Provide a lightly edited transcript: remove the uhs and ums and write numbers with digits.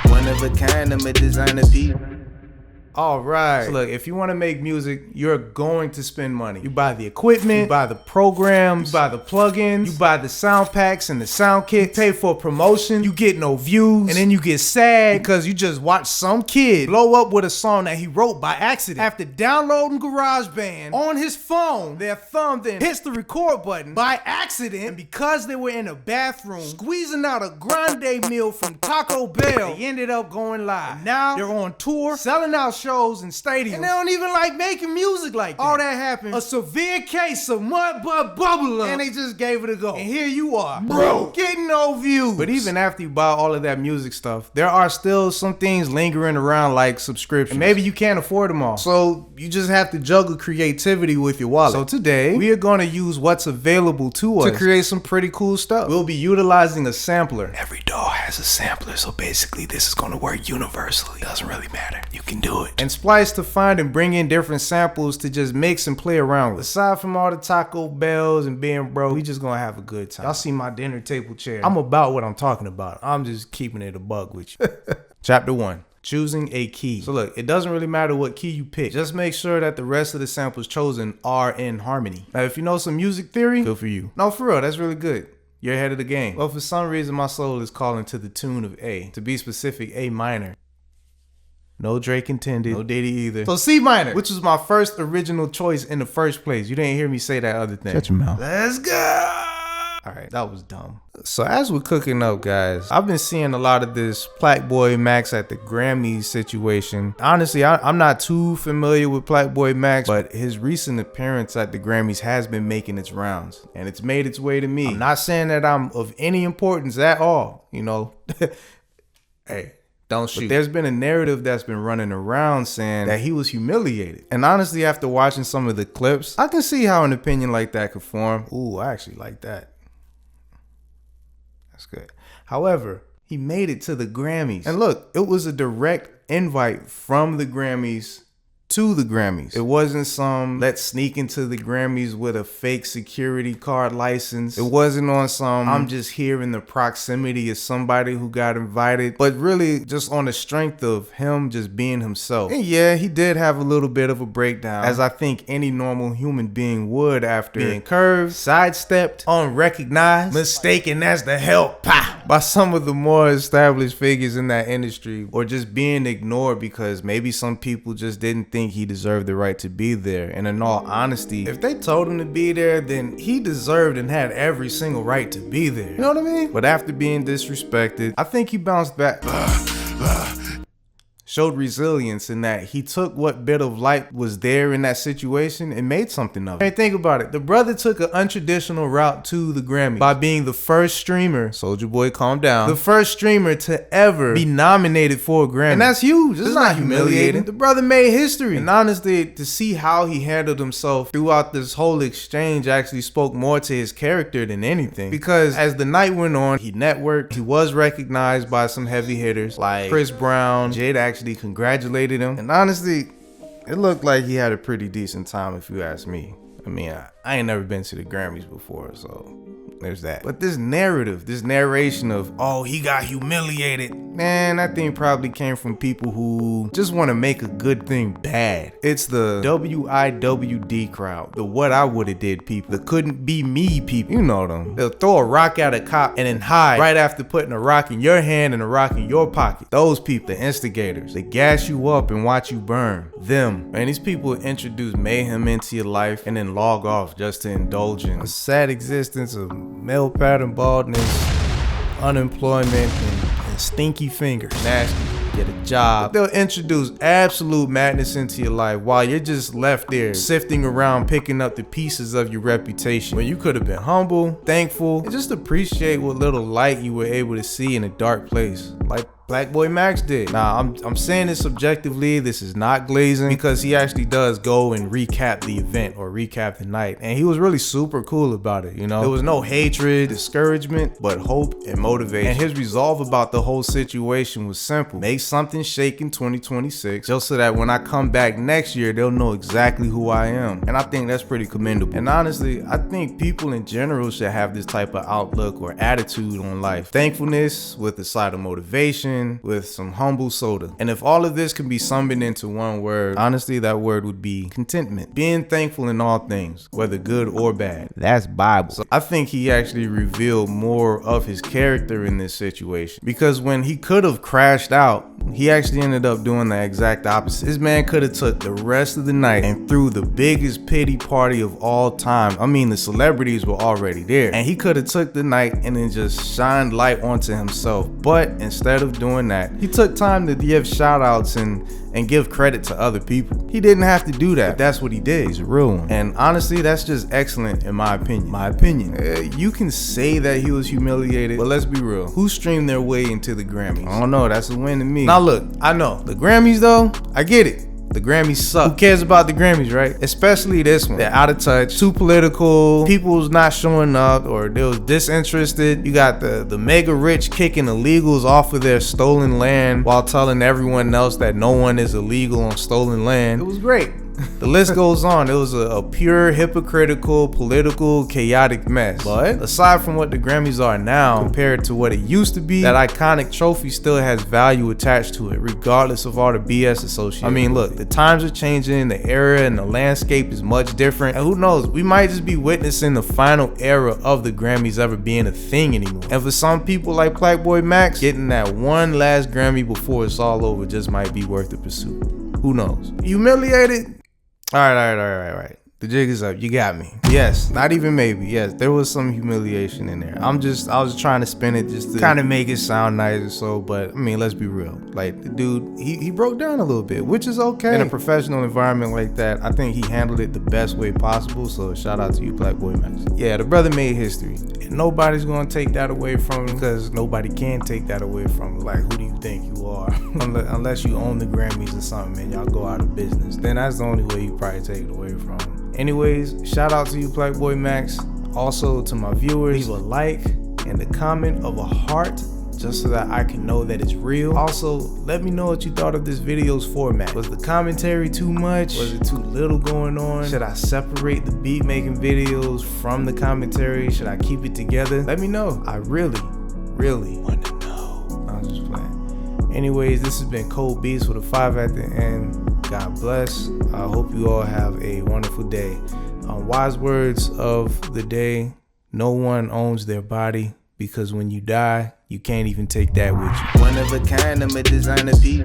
One of a kind, I'm a designer piece. Alright, so look, if you want to make music, you're going to spend money. You buy the equipment, you buy the programs, you buy the plugins, you buy the sound packs and the sound kit, you pay for promotion, you get no views, and then you get sad because you just watched some kid blow up with a song that he wrote by accident. After downloading GarageBand on his phone, their thumb then hits the record button by accident, and because they were in a bathroom squeezing out a grande meal from Taco Bell, they ended up going live. And now they're on tour, selling out shows and stadiums, and they don't even like making music like that. All that happened, a severe case of mud butt bubble up, and they just gave it a go. And here you are, bro, getting no views. But even after you buy all of that music stuff, there are still some things lingering around like subscriptions. And maybe you can't afford them all, so you just have to juggle creativity with your wallet. So today, we are going to use what's available to us to create some pretty cool stuff. We'll be utilizing a sampler. Every DAW has a sampler, so basically this is going to work universally. Doesn't really matter. You can do it. And Splice to find and bring in different samples to just mix and play around with. Aside from all the Taco Bells and being broke, we just gonna have a good time. Y'all see my dinner table chair. I'm about what I'm talking about. I'm just keeping it a buck with you. Chapter 1. Choosing a key. So look, it doesn't really matter what key you pick. Just make sure that the rest of the samples chosen are in harmony. Now, if you know some music theory, good for you. No, for real, that's really good. You're ahead of the game. Well, for some reason, my soul is calling to the tune of A. To be specific, A minor. No Drake intended, no Diddy either. So C minor, which was my first original choice in the first place. You didn't hear me say that other thing. Shut your mouth. Let's go. All right, that was dumb. So as we're cooking up, guys, I've been seeing a lot of this Plaque Boy Max at the Grammys situation. Honestly, I'm not too familiar with Plaque Boy Max, but his recent appearance at the Grammys has been making its rounds, and it's made its way to me. I'm not saying that I'm of any importance at all, you know. Hey. Don't shoot. But there's been a narrative that's been running around saying that he was humiliated. And honestly, after watching some of the clips, I can see how an opinion like that could form. Ooh, I actually like that. That's good. However, he made it to the Grammys. And look, it was a direct invite from the Grammys to the Grammys. It wasn't some let's sneak into the Grammys with a fake security card license. It wasn't on some I'm just here in the proximity of somebody who got invited, but really just on the strength of him just being himself. And yeah, he did have a little bit of a breakdown, as I think any normal human being would after being curved, sidestepped, unrecognized, mistaken as the help by some of the more established figures in that industry, or just being ignored because maybe some people just didn't think he deserved the right to be there. And in all honesty, if they told him to be there, then he deserved and had every single right to be there. You know what I mean? But after being disrespected, I think he bounced back. Showed resilience in that he took what bit of light was there in that situation and made something of it. Hey, think about it. The brother took an untraditional route to the Grammy by being the first streamer, Soulja Boy, calm down, the first streamer to ever be nominated for a Grammy. And that's huge. It's not humiliating. The brother made history. And honestly, to see how he handled himself throughout this whole exchange actually spoke more to his character than anything. Because as the night went on, he networked. He was recognized by some heavy hitters like Chris Brown. Jade actually congratulated him, and honestly, it looked like he had a pretty decent time if you ask me. I mean, I ain't never been to the Grammys before, so there's that. But this narrative, this narration of, oh, he got humiliated, man, that thing probably came from people who just want to make a good thing bad. It's the WIWD crowd, the what I woulda did people, the couldn't be me people, you know them. They'll throw a rock at a cop and then hide right after putting a rock in your hand and a rock in your pocket. Those people, the instigators, they gas you up and watch you burn. Them, man, these people introduce mayhem into your life and then log off just to indulge in a sad existence of male pattern baldness, unemployment, and stinky fingers. Nasty. Get a job. They'll introduce absolute madness into your life while you're just left there sifting around picking up the pieces of your reputation, when you could have been humble, thankful, and just appreciate what little light you were able to see in a dark place, like Plaque Boy Max did. Now, I'm saying this subjectively. This is not glazing, because he actually does go and recap the event or recap the night, and he was really super cool about it. You know, there was no hatred, discouragement, but hope and motivation. And his resolve about the whole situation was simple: make something shake in 2026, just so that when I come back next year, they'll know exactly who I am. And I think that's pretty commendable. And honestly, I think people in general should have this type of outlook or attitude on life: thankfulness with a side of motivation, reflection with some humble soda. And if all of this can be summed into one word, honestly, that word would be contentment. Being thankful in all things, whether good or bad. That's Bible. So I think he actually revealed more of his character in this situation, because when he could have crashed out, he actually ended up doing the exact opposite. This man could have took the rest of the night and threw the biggest pity party of all time. I mean, the celebrities were already there, and he could have took the night and then just shined light onto himself. But instead of doing that, he took time to give shout outs and give credit to other people. He didn't have to do that, but that's what he did. He's a real one. And honestly, that's just excellent in my opinion. You can say that he was humiliated, but let's be real. Who streamed their way into the Grammys? I don't know, that's a win to me. Now look, I know, the Grammys though, I get it. The Grammys suck. Who cares about the Grammys, right? Especially this one. They're out of touch, too political, people's not showing up, or they was disinterested. You got the mega rich kicking illegals off of their stolen land while telling everyone else that no one is illegal on stolen land. It was great. The list goes on. It was a pure, hypocritical, political, chaotic mess. But aside from what the Grammys are now compared to what it used to be, that iconic trophy still has value attached to it, regardless of all the BS associated. I mean, look, the times are changing, the era and the landscape is much different, and who knows, we might just be witnessing the final era of the Grammys ever being a thing anymore. And for some people like Plaque Boy Max, getting that one last Grammy before it's all over just might be worth the pursuit. Who knows? Humiliated? All right. The jig is up. You got me. Yes, not even maybe. Yes, there was some humiliation in there. I was just trying to spin it just to kind of make it sound nice or so. But I mean, let's be real. Like, the dude, he broke down a little bit, which is okay. In a professional environment like that, I think he handled it the best way possible. So shout out to you, Plaque Boy Max. Yeah, the brother made history. And nobody's gonna take that away from him, because nobody can take that away from him. Like, who do you think you are? Unless you own the Grammys or something and y'all go out of business, then that's the only way you probably take it away from him. Anyways, shout out to you, Plaque Boy Max. Also to my viewers, leave a like and a comment of a heart, just so that I can know that it's real. Also, let me know what you thought of this video's format. Was the commentary too much? Was it too little going on? Should I separate the beat making videos from the commentary? Should I keep it together? Let me know. I really want to know. I'm just playing. Anyways, this has been Cold Beats with a 5 at the end. God bless. I hope you all have a wonderful day. Wise words of the day: no one owns their body, because when you die, you can't even take that with you. One of a kind, I'm a designer piece.